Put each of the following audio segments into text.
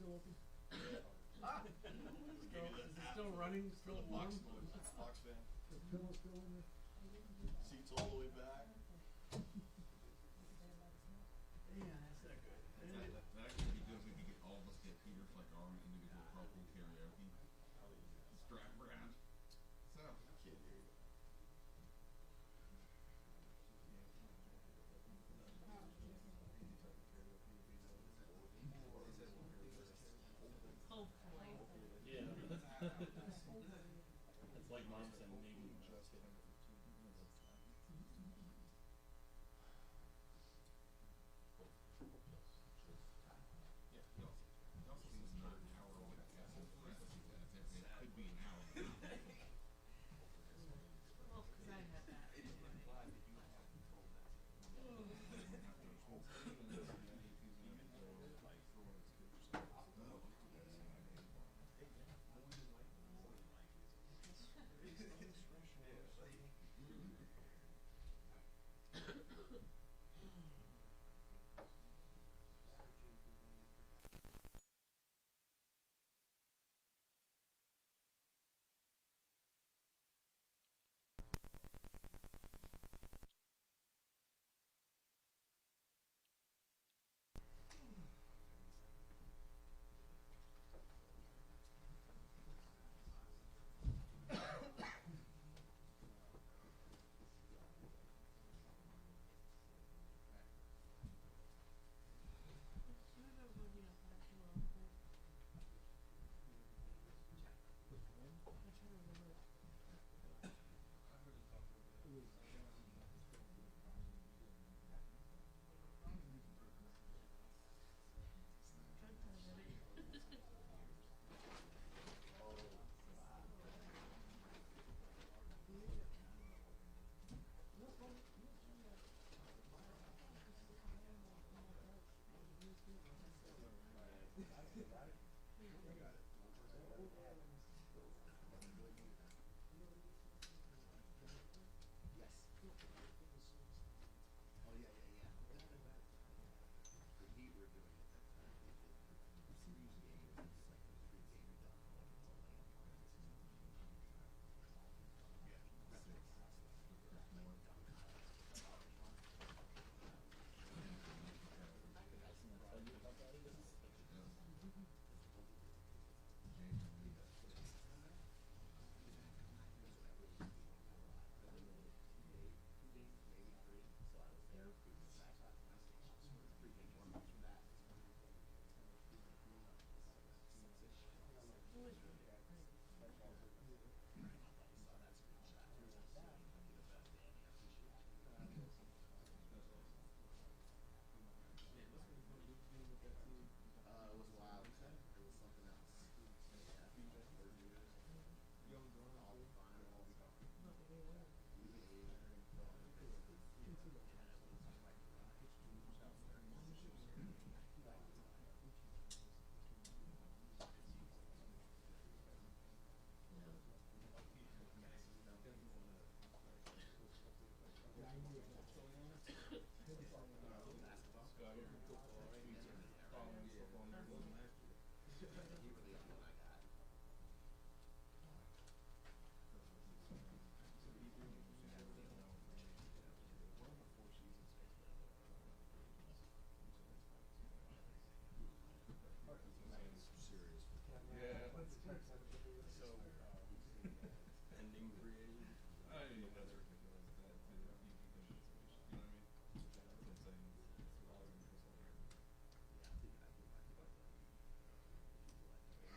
still open? Ah! Is it still running? Still warm? Fox fan. The pillow still in there? Seats all the way back. Yeah, that's not good. That actually would be good if we could get all of us get Peter for like our own individual carpool karaoke. Strap around. So. Can't hear you. Hopefully. Yeah. It's like mom said, maybe just kidding. Yeah, he also sees another hour away. It could be an hour. Well, because I had that. It was wild. It was something else. Serious. Yeah. So, pending free agent. I mean, that's ridiculous. That you know what I mean? That's insane. It's all over the place.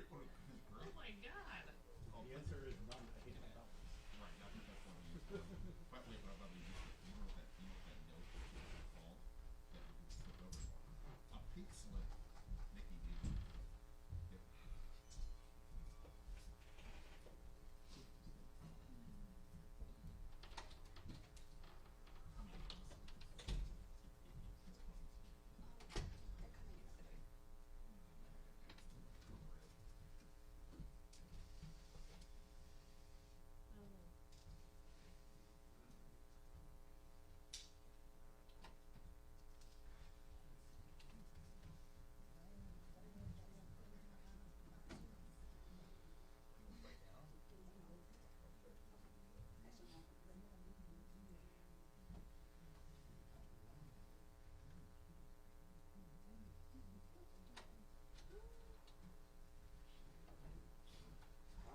right? What his grade? Oh my God. Oh, The answer is none. I hate my dollars. right. I think that's what he used. By the way, you know what that note was called that we could slip over? A pink slip. Nikki gave me. Yep.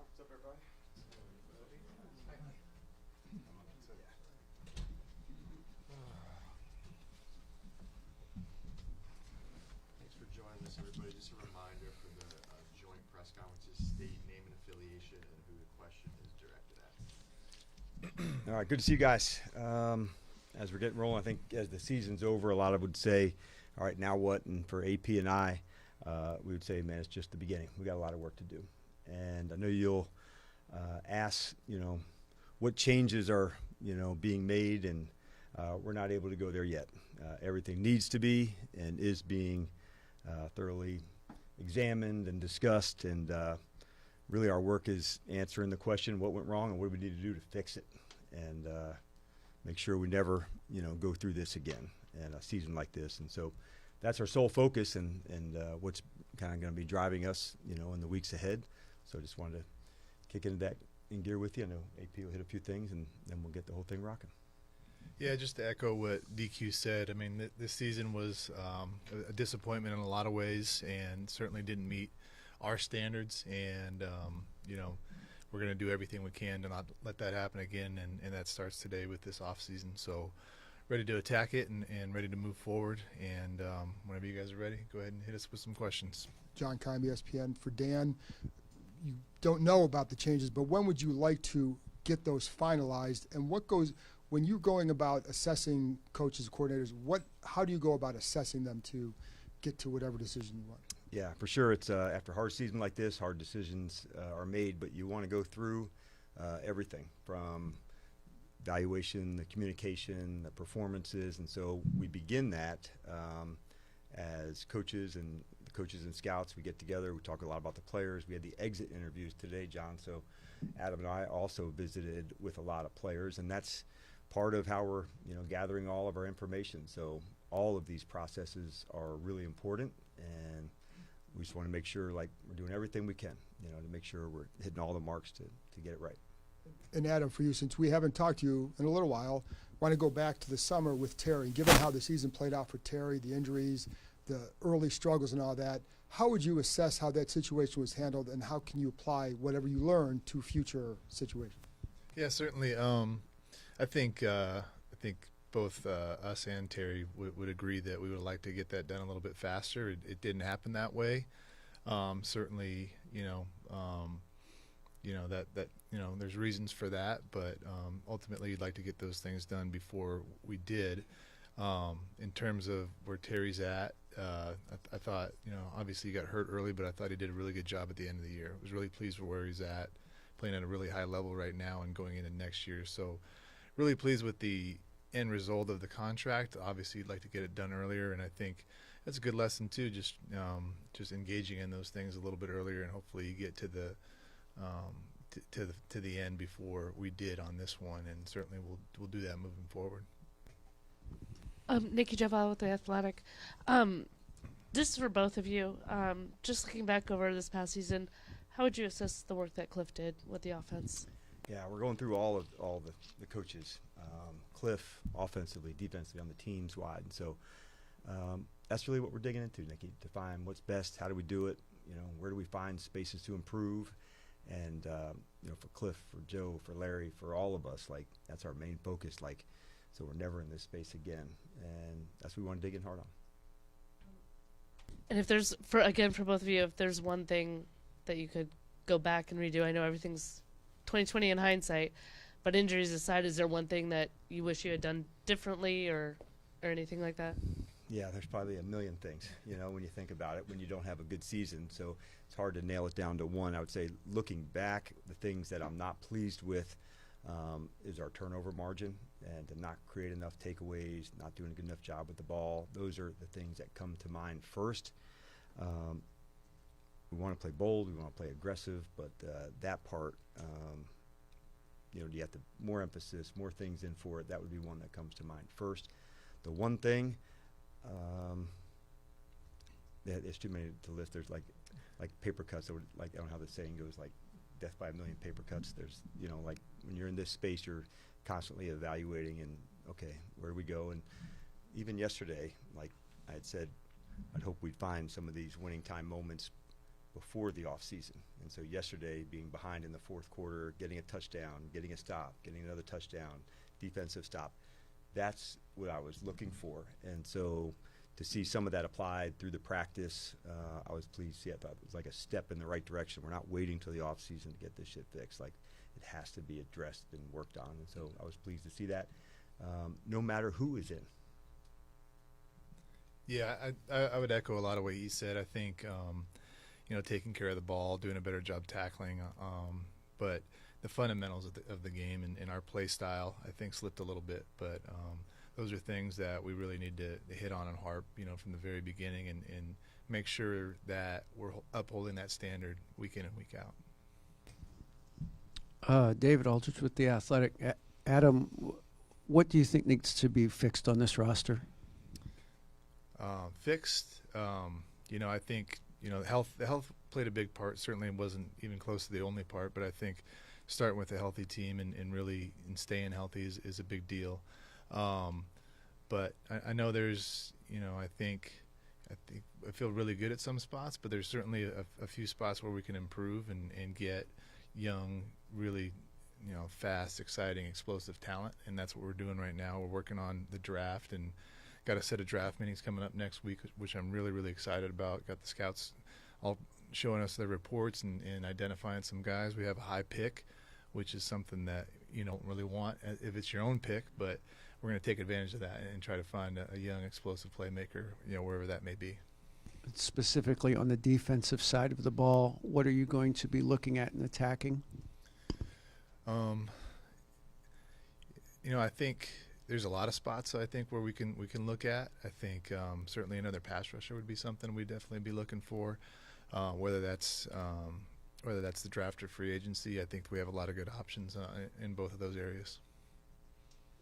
What's up, everybody? Thanks for joining us, everybody. Just a reminder for the joint press conferences, state name and affiliation and who the question is directed at. All right, good to see you guys. As we're getting rolling, I think as the season's over, a lot of would say, all right, now what? And for AP and I, we would say, man, it's just the beginning. We got a lot of work to do. And I know you'll ask, what changes are, being made, and we're not able to go there yet. Everything needs to be and is being thoroughly examined and discussed, and really our work is answering the question, what went wrong and what do we need to do to fix it, and make sure we never, go through this again in a season like this. And so that's our sole focus, and what's kind of going to be driving us, in the weeks ahead. So I just wanted to kick into that in gear with you. I know AP will hit a few things, and then we'll get the whole thing rocking. Yeah, just to echo what DQ said, I mean, this season was a disappointment in a lot of ways, and certainly didn't meet our standards. And, we're going to do everything we can to not let that happen again, and that starts today with this off season. So ready to attack it and ready to move forward. And whenever you guys are ready, go ahead and hit us with some questions. John Keim, ESPN. For Dan, you don't know about the changes, but when would you like to get those finalized? And what goes when you're going about assessing coaches, coordinators? How do you go about assessing them to get to whatever decision you want? Yeah, for sure. It's after a hard season like this, hard decisions are made, but you want to go through everything from evaluation, the communication, the performances, and so we begin that as coaches and the coaches and scouts. We get together, we talk a lot about the players. We had the exit interviews today, John, so Adam and I also visited with a lot of players, and that's part of how we're gathering all of our information. So all of these processes are really important, and we just want to make sure we're doing everything we can to make sure we're hitting all the marks to get it right. And Adam, for you, since we haven't talked to you in a little while, I want to go back to the summer with Terry. Given how the season played out for Terry, the injuries, the early struggles and all that, how would you assess how that situation was handled, and how can you apply whatever you learned to future situations? Yeah, certainly. I think both us and Terry would agree that we would like to get that done a little bit faster. It didn't happen that way. Certainly, there's reasons for that, but ultimately you'd like to get those things done before we did. In terms of where Terry's at, I thought, obviously he got hurt early, but I thought he did a really good job at the end of the year. I was really pleased with where he's at, playing at a really high level right now and going into next year. So really pleased with the end result of the contract. Obviously you'd like to get it done earlier, and I think that's a good lesson too, just engaging in those things a little bit earlier, and hopefully you get to the end before we did on this one, and certainly we'll do that moving forward. Nikki Javal with The Athletic. This is for both of you. Just looking back over this past season, how would you assess the work that Cliff did with the offense? Yeah, we're going through all the coaches. Cliff, offensively, defensively, on the teams wide. And so that's really what we're digging into, Nikki, to find what's best, how do we do it, where do we find spaces to improve. And, for Cliff, for Joe, for Larry, for all of us, that's our main focus, so we're never in this space again. And that's what we want to dig in hard on. And if there's, for both of you, if there's one thing that you could go back and redo? I know everything's 2020 in hindsight, but injuries aside, is there one thing that you wish you had done differently or anything like that? Yeah, there's probably a million things, when you think about it, when you don't have a good season. So it's hard to nail it down to one. I would say looking back, the things that I'm not pleased with is our turnover margin and to not create enough takeaways, not doing a good enough job with the ball. Those are the things that come to mind first. We want to play bold, we want to play aggressive, but that part, you have to more emphasis, more things in for it. That would be one that comes to mind first. The one thing, there's too many to list. There's like paper cuts. I don't know how the saying goes, like death by a million paper cuts. There's, like when you're in this space, you're constantly evaluating and, okay, where do we go? And even yesterday, like I had said, I'd hope we'd find some of these winning time moments before the off season. And so yesterday, being behind in the fourth quarter, getting a touchdown, getting a stop, getting another touchdown, defensive stop, that's what I was looking for. And so to see some of that applied through the practice, I was pleased to see. I thought it was like a step in the right direction. We're not waiting till the off season to get this shit fixed. Like, it has to be addressed and worked on. And so I was pleased to see that, no matter who is in. Yeah, I would echo a lot of what he said. I think, taking care of the ball, doing a better job tackling, but the fundamentals of the game and our play style, I think, slipped a little bit. But those are things that we really need to hit on and harp, from the very beginning and make sure that we're upholding that standard week in and week out. David Aldridge with The Athletic. Adam, what do you think needs to be fixed on this roster? Fixed, I think, the health played a big part. Certainly it wasn't even close to the only part, but I think starting with a healthy team and really staying healthy is a big deal. But I know there's, I feel really good at some spots, but there's certainly a few spots where we can improve and get young, really, fast, exciting, explosive talent. And that's what we're doing right now. We're working on the draft and got a set of draft meetings coming up next week, which I'm really, really excited about. Got the scouts all showing us their reports and identifying some guys. We have a high pick, which is something that you don't really want if it's your own pick, but we're going to take advantage of that and try to find a young, explosive playmaker, wherever that may be. Specifically on the defensive side of the ball, what are you going to be looking at in attacking? I think there's a lot of spots I think where we can look at. I think certainly another pass rusher would be something we'd definitely be looking for, whether that's the draft or free agency. I think we have a lot of good options in both of those areas.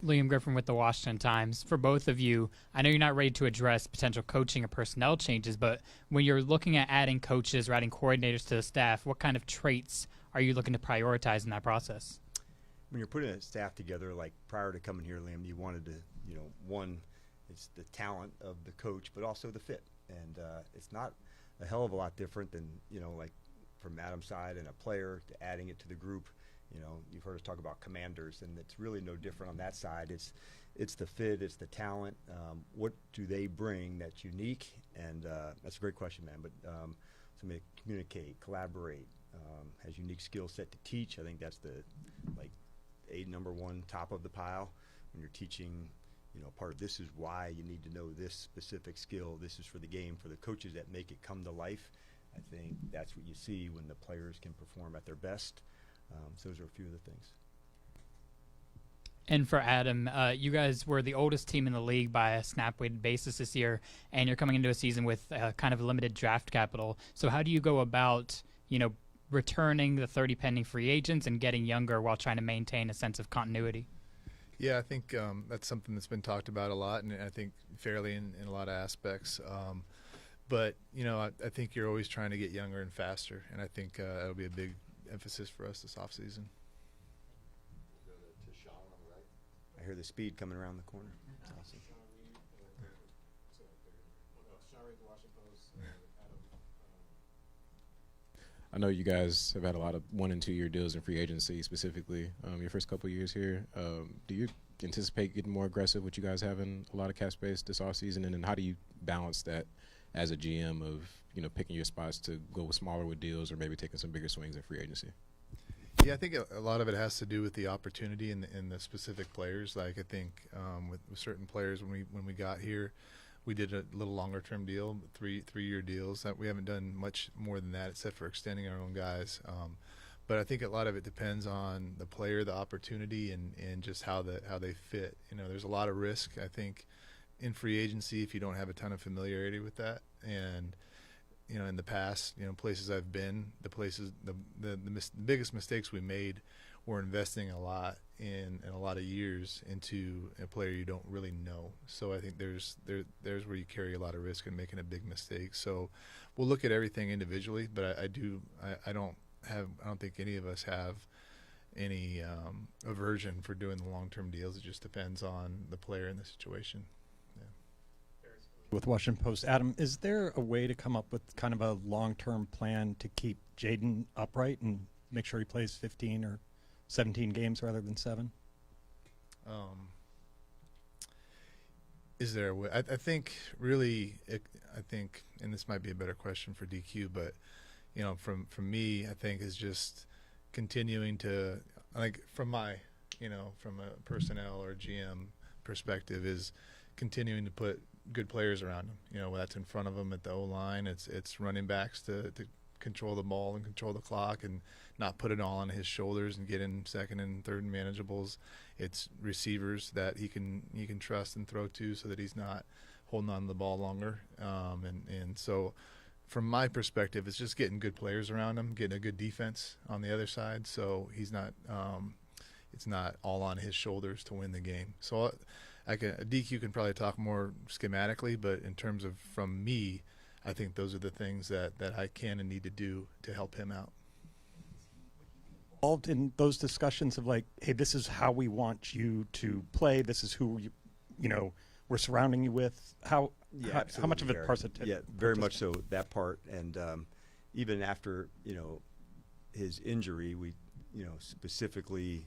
Liam Griffin with the Washington Times. For both of you, I know you're not ready to address potential coaching or personnel changes, but when you're looking at adding coaches or adding coordinators to the staff, what kind of traits are you looking to prioritize in that process? When you're putting a staff together, like prior to coming here, Liam, you wanted to, one, it's the talent of the coach, but also the fit. And it's not a hell of a lot different than, like from Adam's side and a player to adding it to the group. You've heard us talk about commanders, and it's really no different on that side. It's the fit, it's the talent. What do they bring that's unique? And that's a great question, man. But somebody to communicate, collaborate, has unique skill set to teach. I think that's the number one top of the pile when you're teaching. Part of this is why you need to know this specific skill. This is for the game, for the coaches that make it come to life. I think that's what you see when the players can perform at their best. So those are a few of the things. And for Adam, you guys were the oldest team in the league by a snap-weighted basis this year, and you're coming into a season with kind of limited draft capital. So how do you go about, returning the 30 pending free agents and getting younger while trying to maintain a sense of continuity? Yeah, I think that's something that's been talked about a lot, and I think fairly in a lot of aspects. But, I think you're always trying to get younger and faster, and I think that'll be a big emphasis for us this offseason. We'll go to Sean on the right. I hear the speed coming around the corner. That's awesome. I know you guys have had a lot of 1- and 2-year deals in free agency, specifically your first couple of years here. Do you anticipate getting more aggressive with you guys having a lot of cap space this offseason? And then how do you balance that as a GM of, picking your spots to go smaller with deals or maybe taking some bigger swings in free agency? Yeah, I think a lot of it has to do with the opportunity and the specific players. Like I think with certain players when we got here, we did a little longer term deal, three-year deals. That we haven't done much more than that except for extending our own guys. But I think a lot of it depends on the player, the opportunity, and just how they fit. There's a lot of risk, I think, in free agency if you don't have a ton of familiarity with that. And in the past, places I've been, the biggest mistakes we made were investing a lot in a lot of years into a player you don't really know. So I think there's where you carry a lot of risk in making a big mistake. So we'll look at everything individually, but I don't think any of us have any aversion for doing the long-term deals. It just depends on the player and the situation. With Washington Post, Adam, is there a way to come up with kind of a long-term plan to keep Jaden upright and make sure he plays 15 or 17 games rather than 7? Is there a way? I think really, and this might be a better question for DQ, but from me, I think is just continuing to, from my, from a personnel or GM perspective, is continuing to put good players around him. That's in front of him at the O-line. It's running backs to control the ball and control the clock and not put it all on his shoulders and get in second and third and manageables. It's receivers that he can trust and throw to so that he's not holding on to the ball longer. And so from my perspective, it's just getting good players around him, getting a good defense on the other side so he's not it's not all on his shoulders to win the game. So DQ can probably talk more schematically, but in terms of from me, I think those are the things that I can and need to do to help him out. Involved in those discussions of hey, this is how we want you to play. This is who we're surrounding you with. How much of it participates? Yeah, very much so, that part. And even after his injury, we specifically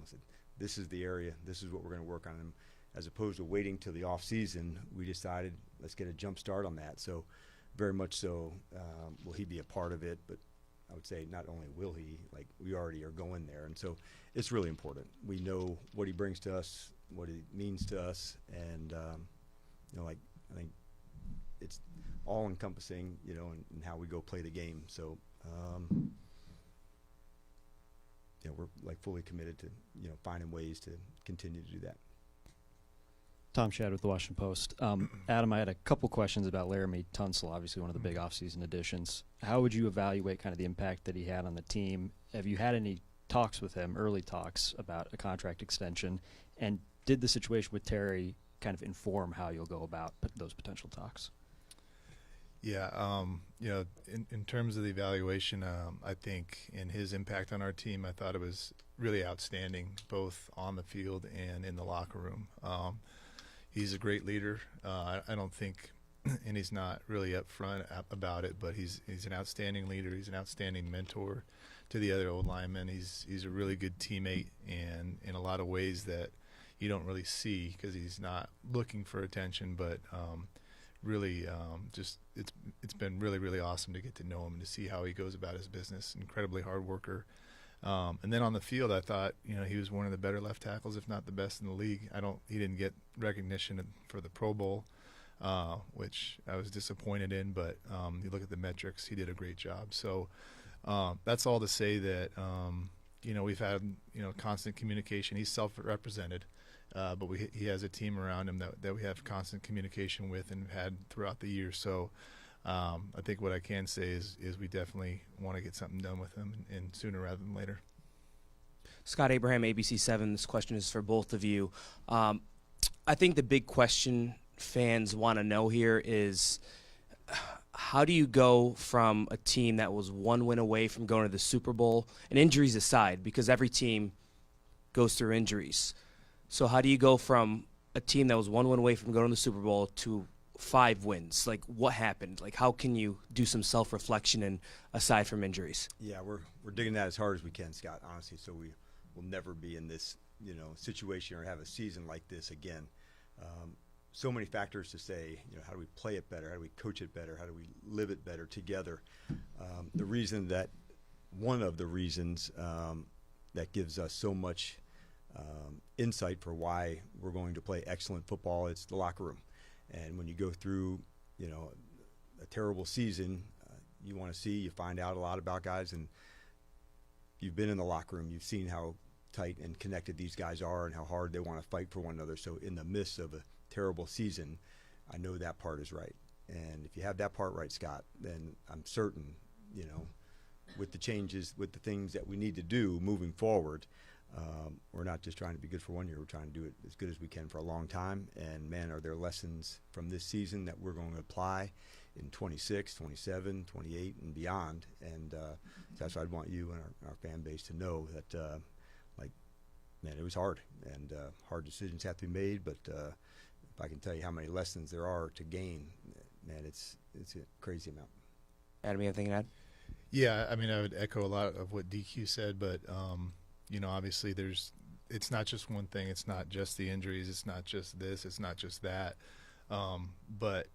said this is the area, this is what we're going to work on him. As opposed to waiting till the off season, we decided let's get a jump start on that. So very much so will he be a part of it, but I would say not only will he, we already are going there. And so it's really important. We know what he brings to us, what he means to us, and I think it's all encompassing, in how we go play the game. So we're fully committed to finding ways to continue to do that. Tom Shad with the Washington Post. Adam, I had a couple questions about Laramie Tunsil, obviously one of the big offseason additions. How would you evaluate kind of the impact that he had on the team? Have you had any talks with him, early talks, about a contract extension? And did the situation with Terry kind of inform how you'll go about those potential talks? Yeah, in terms of the evaluation, I think in his impact on our team, I thought it was really outstanding, both on the field and in the locker room. He's a great leader. I don't think, and he's not really upfront about it, but he's an outstanding leader. He's an outstanding mentor to the other old linemen. He's a really good teammate, and in a lot of ways that you don't really see because he's not looking for attention, but really just it's been really, really awesome to get to know him and to see how he goes about his business. Incredibly hard worker. And then on the field, I thought, he was one of the better left tackles, if not the best in the league. He didn't get recognition for the Pro Bowl, which I was disappointed in, but you look at the metrics, he did a great job. So that's all to say that, we've had, constant communication. He's self-represented, but he has a team around him that we have constant communication with and had throughout the year. So I think what I can say is we definitely want to get something done with him, and sooner rather than later. Scott Abraham, ABC7. This question is for both of you. I think the big question fans want to know here is, how do you go from a team that was one win away from going to the Super Bowl, and injuries aside, because every team goes through injuries. So how do you go from a team that was one win away from going to the Super Bowl to 5 wins? What happened? How can you do some self-reflection and aside from injuries? Yeah, we're digging that as hard as we can, Scott, honestly, so we will never be in this situation or have a season like this again. so many factors to say, how do we play it better? How do we coach it better? How do we live it better together? One of the reasons that gives us so much insight for why we're going to play excellent football, it's the locker room. And when you go through, a terrible season, you find out a lot about guys, and you've been in the locker room, you've seen how tight and connected these guys are and how hard they want to fight for one another. So in the midst of a terrible season, I know that part is right. And if you have that part right, Scott, then I'm certain, with the changes, with the things that we need to do moving forward, we're not just trying to be good for 1 year, we're trying to do it as good as we can for a long time. And man, are there lessons from this season that we're going to apply in 26, 27, 28, and beyond. And that's what I'd want you and our fan base to know that, man, it was hard, and hard decisions have to be made. But if I can tell you how many lessons there are to gain, man, it's a crazy amount. Adam, you have anything to add? Yeah, I mean, I would echo a lot of what DQ said, but obviously it's not just one thing. It's not just the injuries. It's not just this. It's not just that. But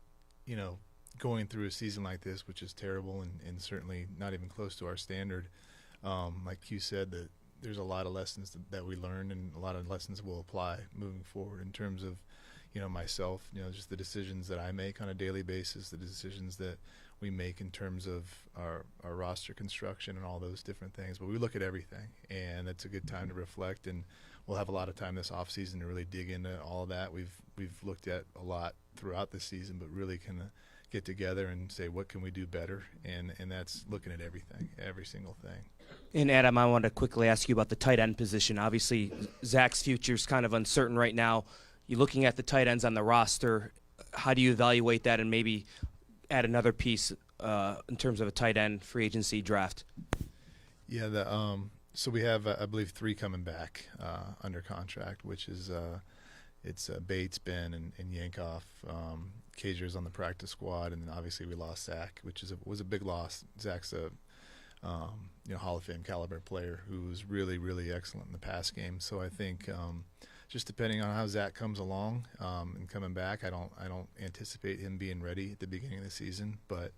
going through a season like this, which is terrible and certainly not even close to our standard, like Q said, that there's a lot of lessons that we learned and a lot of lessons we'll apply moving forward in terms of, myself, just the decisions that I make on a daily basis, the decisions that we make in terms of our roster construction and all those different things. But we look at everything, and that's a good time to reflect, and we'll have a lot of time this off season to really dig into all of that. We've looked at a lot throughout the season, but really kind of get together and say, what can we do better? And that's looking at everything, every single thing. And Adam, I want to quickly ask you about the tight end position. Obviously, Zach's future is kind of uncertain right now. You're looking at the tight ends on the roster. How do you evaluate that and maybe add another piece in terms of a tight end free agency draft? Yeah, so we have, I believe, 3 coming back under contract, which is it's Bates, Ben, and Yankoff. Kazier's on the practice squad, and then obviously we lost Zach, which was a big loss. Zach's a Hall of Fame caliber player who was really, really excellent in the pass game. So I think just depending on how Zach comes along and coming back, I don't anticipate him being ready at the beginning of the season. But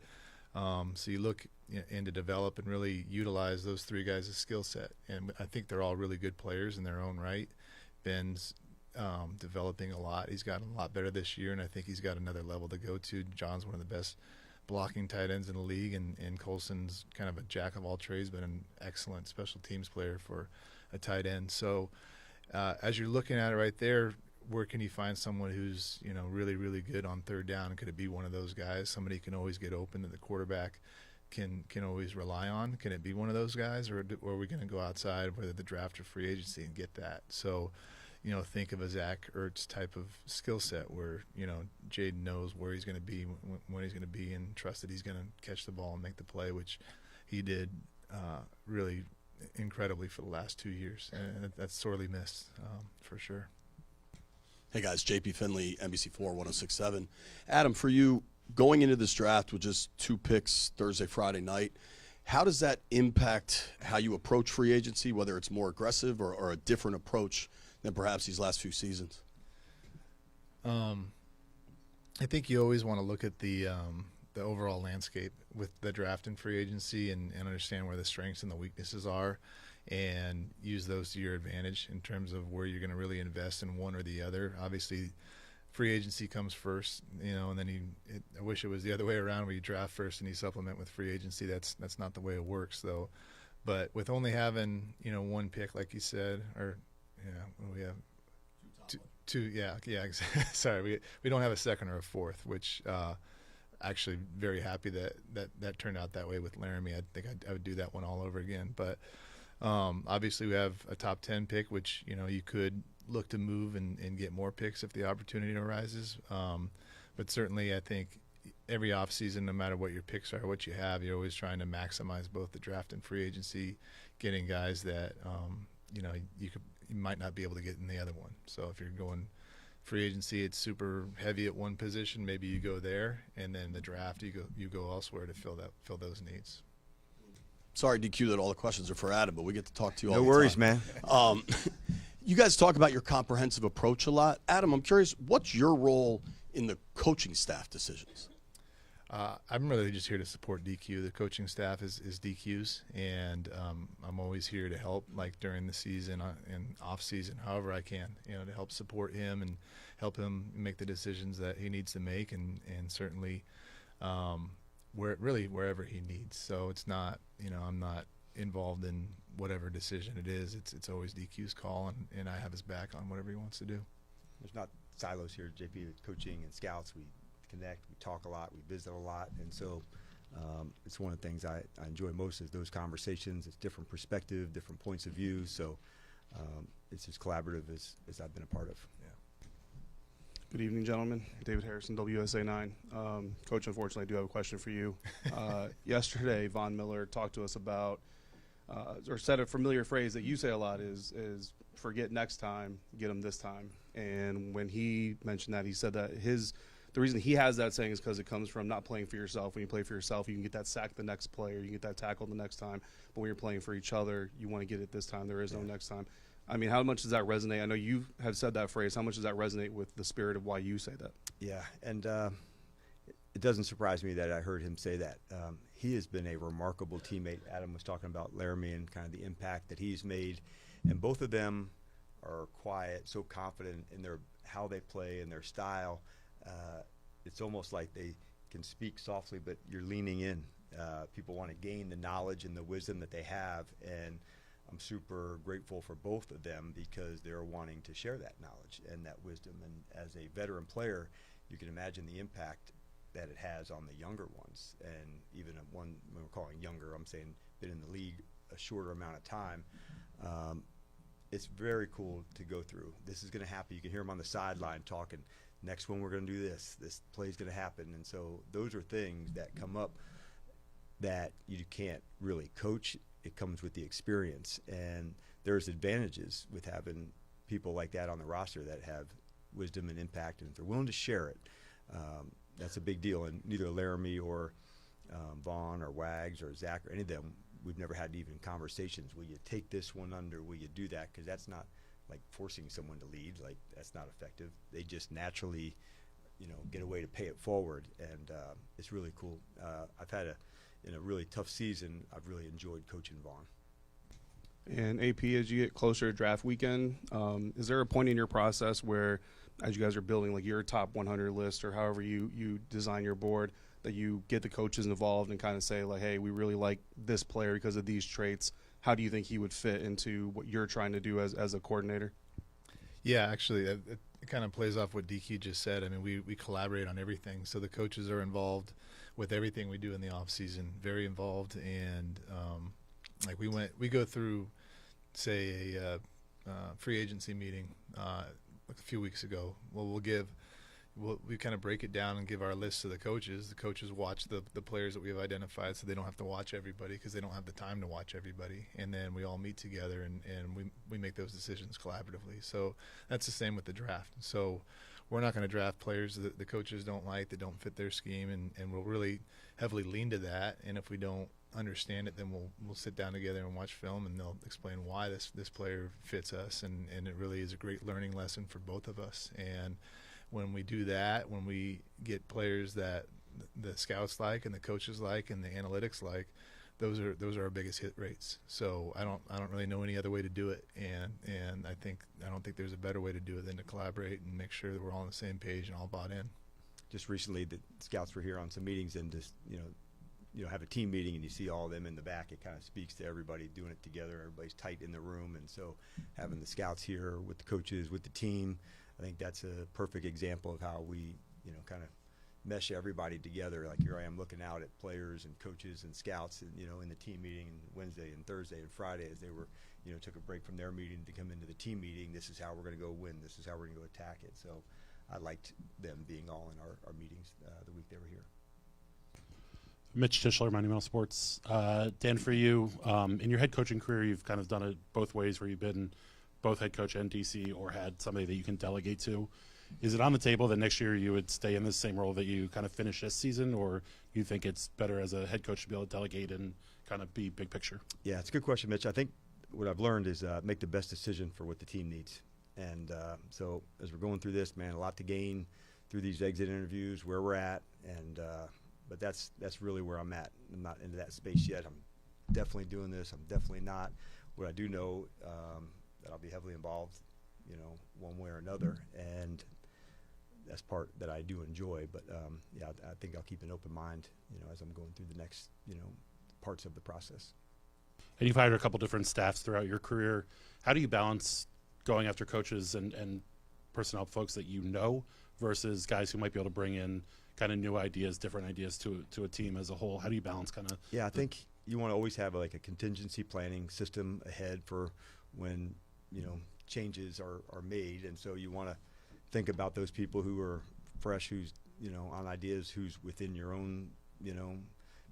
so you look and to develop and really utilize those 3 guys' skill set, and I think they're all really good players in their own right. Ben's developing a lot. He's gotten a lot better this year, and I think he's got another level to go to. John's one of the best blocking tight ends in the league, and Colson's kind of a jack of all trades, but an excellent special teams player for a tight end. So as you're looking at it right there, where can you find someone who's really, really good on third down? Could it be one of those guys? Somebody can always get open that the quarterback can always rely on. Can it be one of those guys, or are we going to go outside, whether the draft or free agency, and get that? So think of a Zach Ertz type of skill set where, Jaden knows where he's going to be, when he's going to be, and trust that he's going to catch the ball and make the play, which he did really incredibly for the last 2 years. And that's sorely missed for sure. Hey, guys, JP Finley, NBC4 1067. Adam, for you, going into this draft with just 2 picks Thursday, Friday night, how does that impact how you approach free agency, whether it's more aggressive or a different approach than perhaps these last few seasons? I think you always want to look at the overall landscape with the draft and free agency and understand where the strengths and the weaknesses are and use those to your advantage in terms of where you're going to really invest in one or the other. Obviously, free agency comes first, and then I wish it was the other way around where you draft first and you supplement with free agency. That's not the way it works, though. But with only having, 1 pick, like you said, or we have two. Yeah. Sorry, we don't have a second or a fourth, which actually very happy that turned out that way with Laramie. I think I would do that one all over again. But obviously we have a top 10 pick, which you could look to move and get more picks if the opportunity arises. But certainly I think every offseason, no matter what your picks are, what you have, you're always trying to maximize both the draft and free agency, getting guys that you might not be able to get in the other one. So if you're going free agency, it's super heavy at one position, maybe you go there, and then the draft you go elsewhere to fill those needs. Sorry, DQ, that all the questions are for Adam, but we get to talk to you all the time. No worries, man. You guys talk about your comprehensive approach a lot. Adam, I'm curious, what's your role in the coaching staff decisions? I'm really just here to support DQ. The coaching staff is DQ's, and I'm always here to help, like during the season and off season, however I can, to help support him and help him make the decisions that he needs to make, and certainly wherever he needs. So it's not, I'm not involved in whatever decision it is. It's always DQ's call, and I have his back on whatever he wants to do. There's not silos here, JP, with coaching and scouts. We connect, we talk a lot, we visit a lot, and so it's one of the things I enjoy most is those conversations. It's different perspective, different points of view, so it's as collaborative as I've been a part of. Yeah. Good evening, gentlemen. David Harrison, WSA 9. Coach, unfortunately, I do have a question for you. Yesterday, Von Miller talked to us about, or said a familiar phrase that you say a lot is forget next time, get them this time. And when he mentioned that, he said that the reason he has that saying is because it comes from not playing for yourself. When you play for yourself, you can get that sack the next play, or you can get that tackle the next time. But when you're playing for each other, you want to get it this time. There is no next time. I mean, how much does that resonate? I know you have said that phrase. How much does that resonate with the spirit of why you say that? Yeah, and it doesn't surprise me that I heard him say that. He has been a remarkable teammate. Adam was talking about Laramie and kind of the impact that he's made, and both of them are quiet, so confident in how they play and their style. It's almost like they can speak softly, but you're leaning in. People want to gain the knowledge and the wisdom that they have, and I'm super grateful for both of them because they're wanting to share that knowledge and that wisdom. And as a veteran player, you can imagine the impact that it has on the younger ones. And even when we're calling younger, I'm saying been in the league a shorter amount of time. It's very cool to go through. This is going to happen. You can hear them on the sideline talking. Next one, we're going to do this. This play's going to happen. And so those are things that come up that you can't really coach. It comes with the experience. And there's advantages with having people like that on the roster that have wisdom and impact. And if they're willing to share it, that's a big deal. And neither Laramie or Vaughn or Wags or Zach or any of them, we've never had even conversations. Will you take this one under? Will you do that? Because that's not like forcing someone to lead. Like, that's not effective. They just naturally, get a way to pay it forward. And it's really cool. I've had in a really tough season, I've really enjoyed coaching Vaughn. And AP, as you get closer to draft weekend, is there a point in your process where, as you guys are building like your top 100 list or however you design your board, that you get the coaches involved and kind of say like, hey, we really like this player because of these traits. How do you think he would fit into what you're trying to do as a coordinator? Yeah, actually, it kind of plays off what DQ just said. I mean, we collaborate on everything. So the coaches are involved with everything we do in the off season, very involved. And we go through, say, a free agency meeting like a few weeks ago. We kind of break it down and give our list to the coaches. The coaches watch the players that we have identified, so they don't have to watch everybody because they don't have the time to watch everybody. And then we all meet together and we make those decisions collaboratively. So that's the same with the draft. So we're not going to draft players that the coaches don't like, that don't fit their scheme, and we'll really heavily lean to that. And if we don't understand it, then we'll sit down together and watch film, and they'll explain why this player fits us. And it really is a great learning lesson for both of us. And when we do that, when we get players that the scouts like and the coaches like and the analytics like, those are our biggest hit rates. So I don't really know any other way to do it, and I don't think there's a better way to do it than to collaborate and make sure that we're all on the same page and all bought in. Just recently, the scouts were here on some meetings, and just have a team meeting, and you see all of them in the back. It kind of speaks to everybody doing it together. Everybody's tight in the room, and so having the scouts here with the coaches, with the team, I think that's a perfect example of how we, kind of mesh everybody together. Like, here I am looking out at players and coaches and scouts, and in the team meeting Wednesday and Thursday and Friday as they were, took a break from their meeting to come into the team meeting. This is how we're going to go win. This is how we're going to go attack it. So I liked them being all in our meetings the week they were here. Mitch Tischler, Monumental Sports. Dan, for you, in your head coaching career, you've kind of done it both ways, where you've been both head coach and DC, or had somebody that you can delegate to. Is it on the table that next year you would stay in the same role that you kind of finish this season, or you think it's better as a head coach to be able to delegate and kind of be big picture? Yeah, it's a good question, Mitch. I think what I've learned is make the best decision for what the team needs. And so as we're going through this, man, a lot to gain through these exit interviews, where we're at, and but that's really where I'm at. I'm not into that space yet. I'm definitely doing this. I'm definitely not. What I do know that I'll be heavily involved, you know, one way or another, and that's part that I do enjoy. But yeah, I think I'll keep an open mind, you know, as I'm going through the next, you know, parts of the process. And you've hired a couple different staffs throughout your career. How do you balance going after coaches and personnel folks that you know versus guys who might be able to bring in kind of new ideas, different ideas to a team as a whole? How do you balance kind of? Yeah, I think you want to always have like a contingency planning system ahead for when, you know, changes are made. And so you want to think about those people who are fresh, who's, you know, on ideas, who's within your own, you know,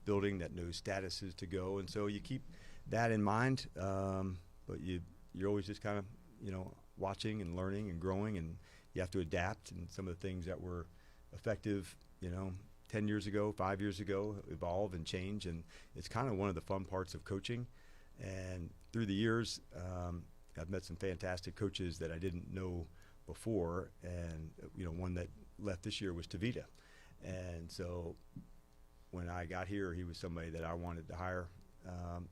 building that knows statuses to go. And so you keep that in mind, but you're always just kind of, you know, watching and learning and growing, and you have to adapt. And some of the things that were effective, you know, 10 years ago, 5 years ago, evolve and change. And it's kind of one of the fun parts of coaching. And through the years, I've met some fantastic coaches that I didn't know before. And, you know, one that left this year was Tavita. And so when I got here, he was somebody that I wanted to hire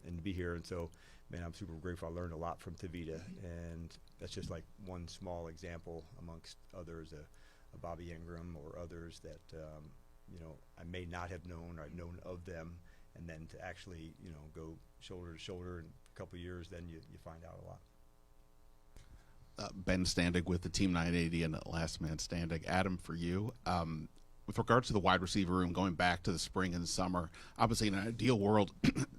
and to be here. And so, man, I'm super grateful. I learned a lot from Tavita. And that's just like one small example amongst others, a Bobby Ingram or others that, you know, I may not have known, or I've known of them. And then to actually, you know, go shoulder to shoulder in a couple of years, then you find out a lot. Ben Standig with the Team 980 and Last Man Standing. Adam, for you, with regards to the wide receiver room, going back to the spring and summer, obviously in an ideal world,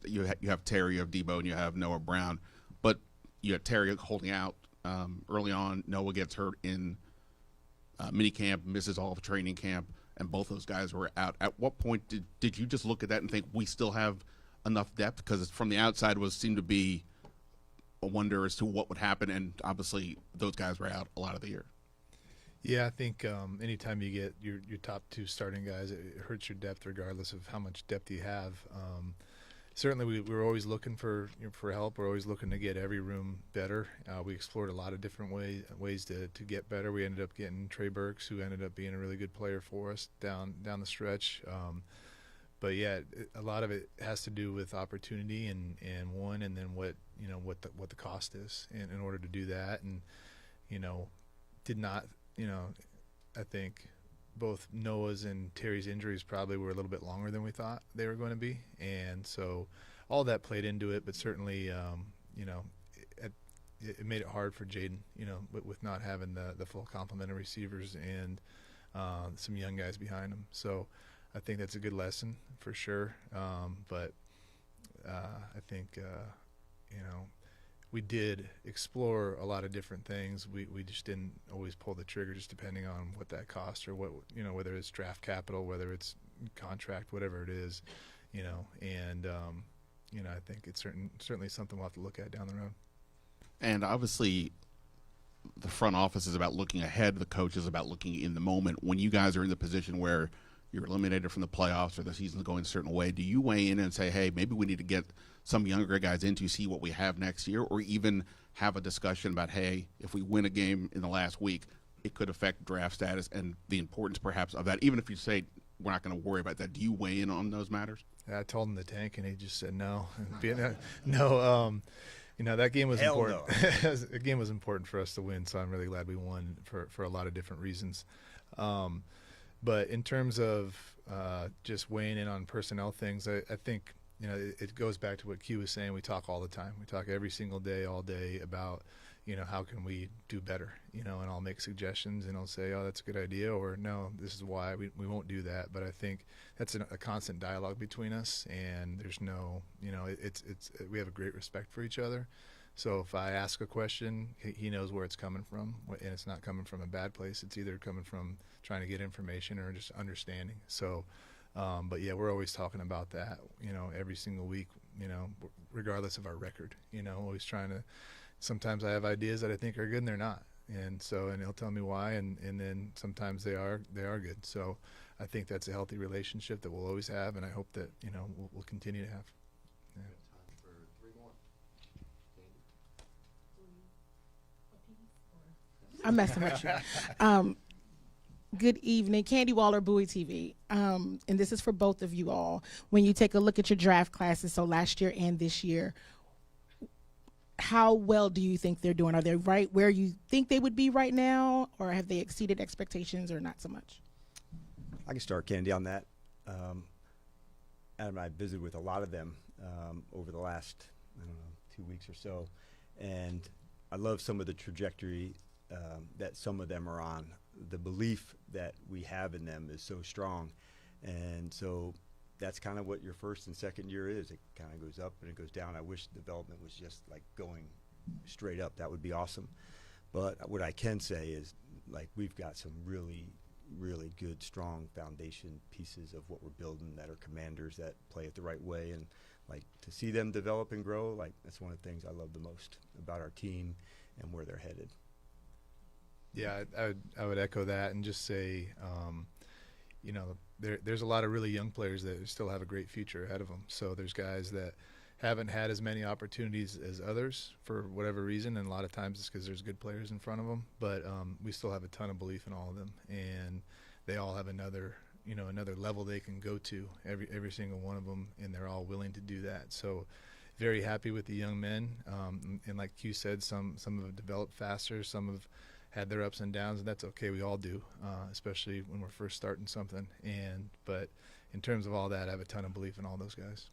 you have Terry, you have Debo, and you have Noah Brown, but you have Terry holding out early on. Noah gets hurt in minicamp, misses all of training camp, and both those guys were out. At what point did you just look at that and think we still have enough depth? Because from the outside seemed to be a wonder as to what would happen, and obviously those guys were out a lot of the year. Yeah, I think anytime you get your top two starting guys, it hurts your depth regardless of how much depth you have. Certainly, we were always looking for help. We're always looking to get every room better. We explored a lot of different ways to get better. We ended up getting Trey Burks, who ended up being a really good player for us down the stretch. But yeah, a lot of it has to do with opportunity and then what the cost is in order to do that. And did not, I think both Noah's and Terry's injuries probably were a little bit longer than we thought they were going to be, and so all that played into it. But certainly, it made it hard for Jaden, with not having the full complement of receivers and some young guys behind him. So I think that's a good lesson for sure. But I think we did explore a lot of different things. We just didn't always pull the trigger, just depending on what that costs, or what, whether it's draft capital, whether it's contract, whatever it is, and I think it's certainly something we'll have to look at down the road. And obviously the front office is about looking ahead. The coach is about looking in the moment. When you guys are in the position where you're eliminated from the playoffs or the season's going a certain way, do you weigh in and say, hey, maybe we need to get some younger guys in to see what we have next year, or even have a discussion about, hey, if we win a game in the last week, it could affect draft status and the importance perhaps of that, even if you say we're not going to worry about that? Do you weigh in on those matters? I told him the tank, and he just said no. No, that game was important. No. The game was important for us to win, so I'm really glad we won for a lot of different reasons. But in terms of just weighing in on personnel things, I think it goes back to what Q was saying. We talk all the time. We talk every single day, all day about how can we do better. And I'll make suggestions, and I'll say, oh, that's a good idea, or no, this is why we won't do that. But I think that's a constant dialogue between us, and there's no we have a great respect for each other. So if I ask a question, he knows where it's coming from, and it's not coming from a bad place. It's either coming from trying to get information or just understanding. So, but yeah, we're always talking about that, every single week, regardless of our record, always trying to. Sometimes I have ideas that I think are good and they're not. And he'll tell me why, and then sometimes they are good. So I think that's a healthy relationship that we'll always have, and I hope that, we'll continue to have. Yeah. I'm messing with you. Good evening, Candy Waller, Bowie TV. And this is for both of you all. When you take a look at your draft classes, so last year and this year, how well do you think they're doing? Are they right where you think they would be right now, or have they exceeded expectations, or not so much? I can start, Candy, on that. Adam and I visited with a lot of them over the last, 2 weeks or so, and I love some of the trajectory that some of them are on. The belief that we have in them is so strong, and so that's kind of what your first and second year is. It kind of goes up and it goes down. I wish development was just like going straight up. That would be awesome. But what I can say is, like, we've got some really, really good, strong foundation pieces of what we're building that are commanders that play it the right way. And, like, to see them develop and grow, like, that's one of the things I love the most about our team and where they're headed. Yeah, I would echo that and just say, there's a lot of really young players that still have a great future ahead of them. So there's guys that haven't had as many opportunities as others for whatever reason, and a lot of times it's because there's good players in front of them. But we still have a ton of belief in all of them, and they all have another level they can go to, every single one of them, and they're all willing to do that. So very happy with the young men, and like Q said, some have developed faster, some have had their ups and downs, and that's okay. We all do, especially when we're first starting something. But in terms of all that, I have a ton of belief in all those guys.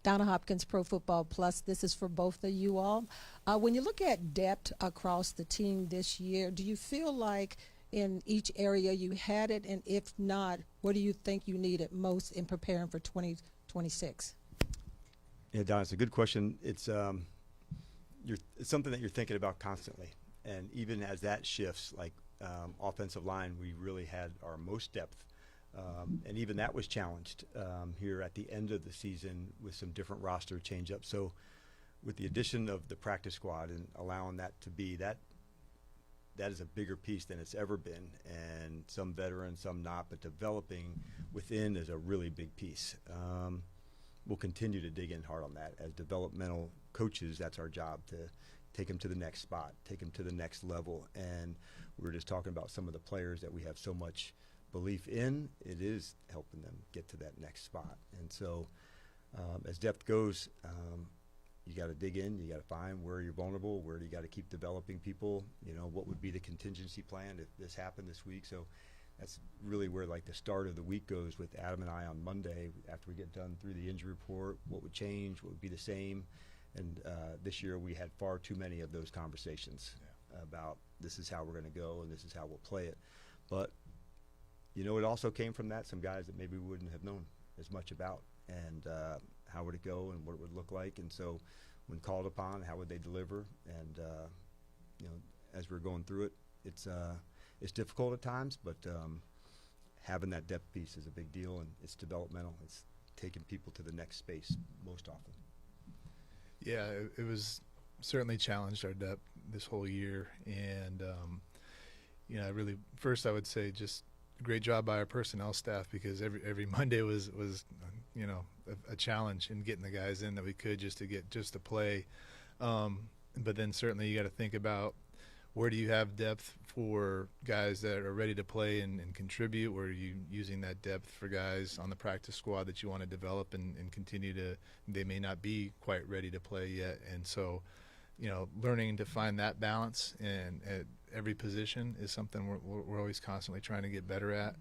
Donna Hopkins, Pro Football Plus. This is for both of you all. When you look at depth across the team this year, do you feel like in each area you had it? And if not, what do you think you needed most in preparing for 2026? Yeah, Donna, it's a good question. It's something that you're thinking about constantly. And even as that shifts, like offensive line, we really had our most depth. And even that was challenged here at the end of the season with some different roster change-ups. So with the addition of the practice squad and allowing that to be, that is a bigger piece than it's ever been. And some veterans, some not, but developing within is a really big piece. We'll continue to dig in hard on that. As developmental coaches, that's our job, to take them to the next spot, take them to the next level. And we were just talking about some of the players that we have so much belief in. It is helping them get to that next spot. And so as depth goes, you got to dig in, you got to find where you're vulnerable, where you got to keep developing people, what would be the contingency plan if this happened this week. So that's really where, like, the start of the week goes with Adam and I on Monday after we get done through the injury report. What would change, what would be the same. And this year we had far too many of those conversations about this is how we're going to go and this is how we'll play it. But, it also came from that, some guys that maybe we wouldn't have known as much about, and how would it go and what it would look like. And so when called upon, how would they deliver? And, as we're going through it, it's difficult at times, but having that depth piece is a big deal, and it's developmental. It's taking people to the next space most often. Yeah, it was certainly challenged our depth this whole year, and I would say just a great job by our personnel staff, because every Monday was a challenge in getting the guys in that we could just to play. But then certainly you got to think about, where do you have depth for guys that are ready to play and contribute? Where are you using that depth for guys on the practice squad that you want to develop and continue to, they may not be quite ready to play yet. And so, learning to find that balance and at every position is something we're always constantly trying to get better at.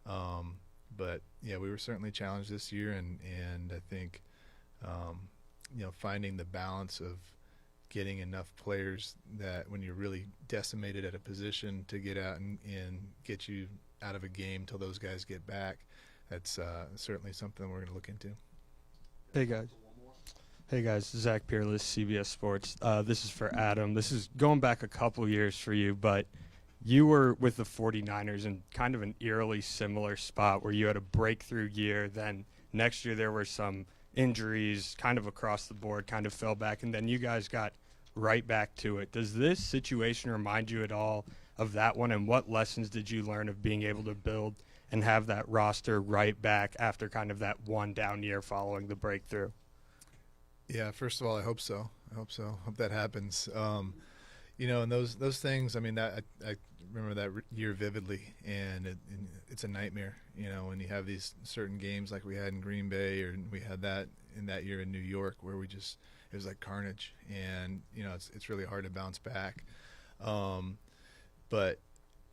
But yeah, we were certainly challenged this year, and I think, finding the balance of getting enough players that when you're really decimated at a position to get out and get you out of a game till those guys get back, that's certainly something we're going to look into. Hey guys, Zach Peerless, CBS Sports. This is for Adam. This is going back a couple years for you, but you were with the 49ers in kind of an eerily similar spot where you had a breakthrough year. Then next year there were some injuries kind of across the board, kind of fell back, and then you guys got right back to it. Does this situation remind you at all of that one, and what lessons did you learn of being able to build and have that roster right back after kind of that one down year following the breakthrough? Yeah, first of all, I hope so. Hope that happens. you know, and those things. I mean, that I remember that year vividly, and it's a nightmare. You know, when you have these certain games like we had in Green Bay, or we had that in that year in New York, where it was like carnage, and you know, it's really hard to bounce back. But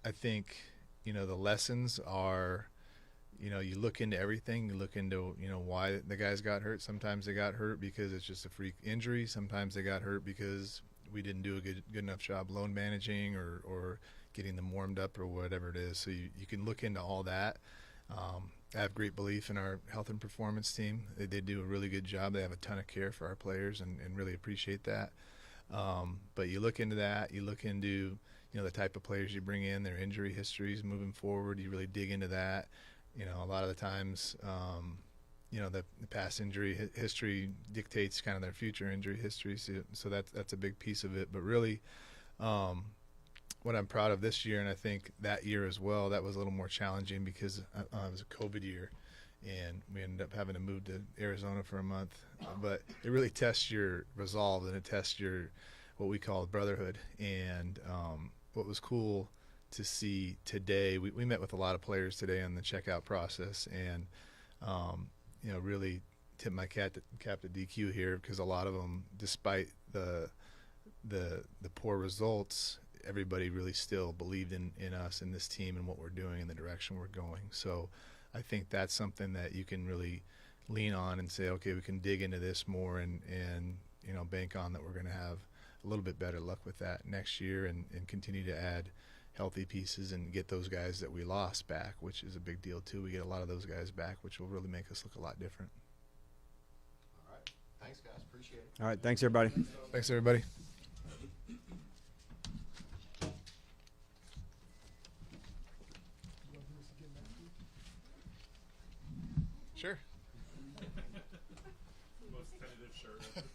I think, you know, the lessons are, you know, you look into everything. You look into, you know, why the guys got hurt. Sometimes they got hurt because it's just a freak injury. Sometimes they got hurt because we didn't do a good enough job load managing or getting them warmed up or whatever it is. So you can look into all that. I have great belief in our health and performance team. They do a really good job. They have a ton of care for our players and really appreciate that. But you look into that. You look into, you know, the type of players you bring in, their injury histories moving forward. You really dig into that. You know, a lot of the times, you know, the past injury history dictates kind of their future injury history. So that's a big piece of it. But really, what I'm proud of this year, and I think that year as well, that was a little more challenging because it was a COVID year, and we ended up having to move to Arizona for a month. But it really tests your resolve, and it tests your what we call brotherhood. And what was cool to see today, we met with a lot of players today on the checkout process, and you know, really tip my cap to DQ here, because a lot of them, despite the poor results, everybody really still believed in us and this team and what we're doing and the direction we're going. So I think that's something that you can really lean on and say, okay, we can dig into this more and you know, bank on that we're going to have a little bit better luck with that next year and continue to add healthy pieces and get those guys that we lost back, which is a big deal too. We get a lot of those guys back, which will really make us look a lot different. All right. Thanks, guys. Appreciate it. All right. Thanks, everybody. Thanks, everybody. Sure. Most tentative shirt.